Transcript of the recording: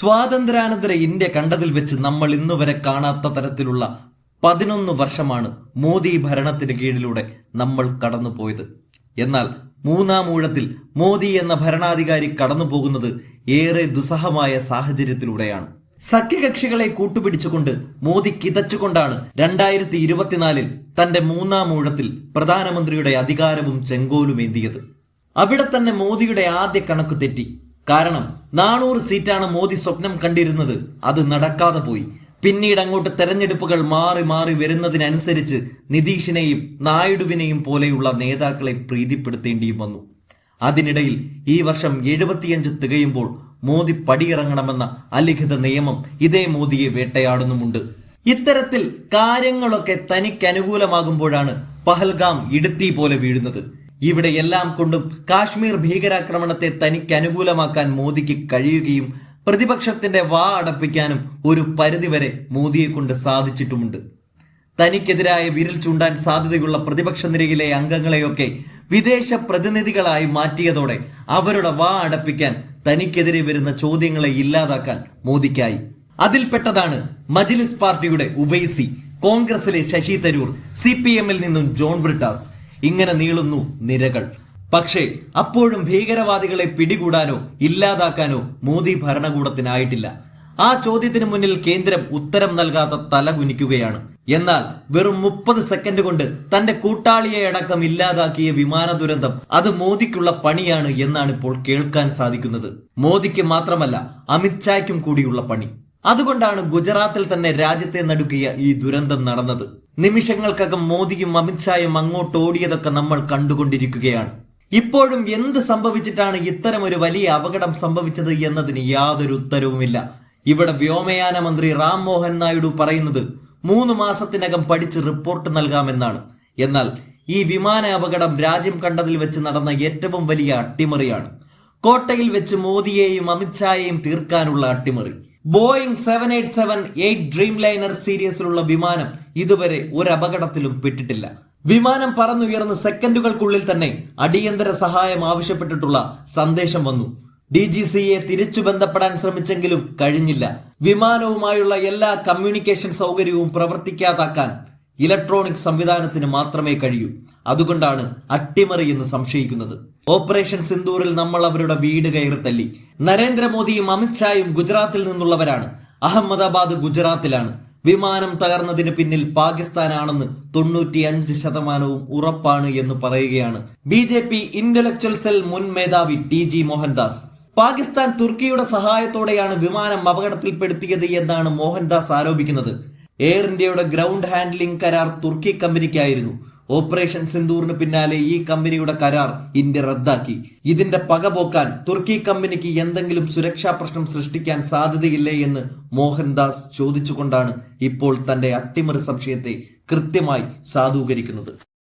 സ്വാതന്ത്ര്യാനന്തര ഇന്ത്യ കണ്ടതിൽ വെച്ച് നമ്മൾ ഇന്നുവരെ കാണാത്ത തരത്തിലുള്ള 11 വർഷമാണ് മോദി ഭരണത്തിന് കീഴിലൂടെ നമ്മൾ കടന്നുപോയത്. എന്നാൽ മൂന്നാം ഊഴത്തിൽ മോദി എന്ന ഭരണാധികാരി കടന്നു പോകുന്നത് ഏറെ ദുസ്സഹമായ സാഹചര്യത്തിലൂടെയാണ്. സഖ്യകക്ഷികളെ കൂട്ടുപിടിച്ചുകൊണ്ട് മോദി കിതച്ചുകൊണ്ടാണ് 2024 തന്റെ മൂന്നാം ഊഴത്തിൽ പ്രധാനമന്ത്രിയുടെ അധികാരവും ചെങ്കോലുമേന്തിയത്. അവിടെ തന്നെ മോദിയുടെ ആദ്യ കണക്ക് തെറ്റി. കാരണം 400 സീറ്റാണ് മോദി സ്വപ്നം കണ്ടിരുന്നത്. അത് നടക്കാതെ പോയി. പിന്നീട് അങ്ങോട്ട് തെരഞ്ഞെടുപ്പുകൾ മാറി മാറി വരുന്നതിനനുസരിച്ച് നിതീഷിനെയും നായിഡുവിനെയും പോലെയുള്ള നേതാക്കളെ പ്രീതിപ്പെടുത്തേണ്ടിയും വന്നു. അതിനിടയിൽ ഈ വർഷം 75 തികയുമ്പോൾ മോദി പടിയിറങ്ങണമെന്ന അലിഖിത നിയമം ഇതേ മോദിയെ വേട്ടയാടുന്നുമുണ്ട്. ഇത്തരത്തിൽ കാര്യങ്ങളൊക്കെ തനിക്ക് അനുകൂലമാകുമ്പോഴാണ് പഹൽഗാം ഇടുത്തി പോലെ വീഴുന്നത്. ഇവിടെ എല്ലാം കൊണ്ടും കാശ്മീർ ഭീകരാക്രമണത്തെ തനിക്ക് അനുകൂലമാക്കാൻ മോദിക്ക് കഴിയുകയും പ്രതിപക്ഷത്തിന്റെ വാ അടപ്പിക്കാനും ഒരു പരിധിവരെ മോദിയെ കൊണ്ട് സാധിച്ചിട്ടുമുണ്ട്. തനിക്കെതിരായ വിരൽ ചൂണ്ടാൻ സാധ്യതയുള്ള പ്രതിപക്ഷ നിരയിലെ അംഗങ്ങളെയൊക്കെ വിദേശ പ്രതിനിധികളായി മാറ്റിയതോടെ അവരുടെ വാ അടപ്പിക്കാൻ തനിക്കെതിരെ വരുന്ന ചോദ്യങ്ങളെ ഇല്ലാതാക്കാൻ മോദിക്കായി. അതിൽപ്പെട്ടതാണ് മജ്ലിസ് പാർട്ടിയുടെ ഉവൈസി, കോൺഗ്രസിലെ ശശി തരൂർ, CPM-ൽ നിന്നും ജോൺ ബ്രിട്ടാസ്. ഇങ്ങനെ നീളുന്നു നിരകൾ. പക്ഷേ അപ്പോഴും ഭീകരവാദികളെ പിടികൂടാനോ ഇല്ലാതാക്കാനോ മോദി ഭരണകൂടത്തിനായിട്ടില്ല. ആ ചോദ്യത്തിന് മുന്നിൽ കേന്ദ്രം ഉത്തരം നൽകാതെ തലകുനിക്കുകയാണ്. എന്നാൽ വെറും 30 സെക്കൻഡ് കൊണ്ട് തന്റെ കൂട്ടാളിയെ അടക്കം ഇല്ലാതാക്കിയ വിമാന ദുരന്തം അത് മോദിക്കുള്ള പണിയാണ് എന്നാണ് ഇപ്പോൾ കേൾക്കാൻ സാധിക്കുന്നത്. മോദിക്ക് മാത്രമല്ല, അമിത്ഷായ്ക്കും കൂടിയുള്ള പണി. അതുകൊണ്ടാണ് ഗുജറാത്തിൽ തന്നെ രാജ്യത്തെ നടുക്കിയ ഈ ദുരന്തം നടന്നത്. നിമിഷങ്ങൾക്കകം മോദിയും അമിത്ഷായും അങ്ങോട്ട് ഓടിയതൊക്കെ നമ്മൾ കണ്ടുകൊണ്ടിരിക്കുകയാണ്. ഇപ്പോഴും എന്ത് സംഭവിച്ചിട്ടാണ് ഇത്തരമൊരു വലിയ അപകടം സംഭവിച്ചത് എന്നതിന് യാതൊരു ഉത്തരവുമില്ല. ഇവിടെ വ്യോമയാന മന്ത്രി റാം മോഹൻ നായിഡു പറയുന്നത് 3 മാസത്തിനകം പഠിച്ച് റിപ്പോർട്ട് നൽകാമെന്നാണ്. എന്നാൽ ഈ വിമാന അപകടം രാജ്യം കണ്ടതിൽ വെച്ച് നടന്ന ഏറ്റവും വലിയ അട്ടിമറിയാണ്. കോട്ടയിൽ വെച്ച് മോദിയെയും അമിത്ഷായെയും തീർക്കാനുള്ള അട്ടിമറി. ബോയിങ് 787-8 ഡ്രീം ലൈനർ സീരീസിലുള്ള വിമാനം ഇതുവരെ ഒരു അപകടത്തിലും പെട്ടിട്ടില്ല. വിമാനം പറന്നുയർന്ന് സെക്കൻഡുകൾക്കുള്ളിൽ തന്നെ അടിയന്തര സഹായം ആവശ്യപ്പെട്ടിട്ടുള്ള സന്ദേശം വന്നു. DGCയെ തിരിച്ചു ബന്ധപ്പെടാൻ ശ്രമിച്ചെങ്കിലും കഴിഞ്ഞില്ല. വിമാനവുമായുള്ള എല്ലാ കമ്മ്യൂണിക്കേഷൻ സൗകര്യവും പ്രവർത്തിക്കാതാക്കാൻ ഇലക്ട്രോണിക് സംവിധാനത്തിന് മാത്രമേ കഴിയൂ. അതുകൊണ്ടാണ് അട്ടിമറി എന്ന് സംശയിക്കുന്നത്. ഓപ്പറേഷൻ സിന്ദൂറിൽ നമ്മൾ അവരുടെ വീട് കയറി തല്ലി. നരേന്ദ്രമോദിയും അമിത്ഷായും ഗുജറാത്തിൽ നിന്നുള്ളവരാണ്. അഹമ്മദാബാദ് ഗുജറാത്തിലാണ്. വിമാനം തകർന്നതിന് പിന്നിൽ പാകിസ്ഥാനാണെന്ന് 95% ഉറപ്പാണ് എന്ന് പറയുകയാണ് BJP ഇന്റലക്ച്വൽ സെൽ മുൻ മേധാവി TG മോഹൻദാസ്. പാകിസ്ഥാൻ തുർക്കിയുടെ സഹായത്തോടെയാണ് വിമാനം അപകടത്തിൽപ്പെടുത്തിയത് എന്നാണ് മോഹൻദാസ് ആരോപിക്കുന്നത്. എയർ ഇന്ത്യയുടെ ഗ്രൗണ്ട് ഹാൻഡ്ലിംഗ് കരാർ തുർക്കി കമ്പനിക്കായിരുന്നു. ഓപ്പറേഷൻ സിന്ദൂറിന് പിന്നാലെ ഈ കമ്പനിയുടെ കരാർ ഇന്ത്യ റദ്ദാക്കി. ഇതിന്റെ പക പോക്കാൻ തുർക്കി കമ്പനിക്ക് എന്തെങ്കിലും സുരക്ഷാ പ്രശ്നം സൃഷ്ടിക്കാൻ സാധ്യതയില്ലേ എന്ന് മോഹൻദാസ് ചോദിച്ചുകൊണ്ടാണ് ഇപ്പോൾ തന്റെ അട്ടിമറി സംശയത്തെ കൃത്യമായി സാധൂകരിക്കുന്നത്.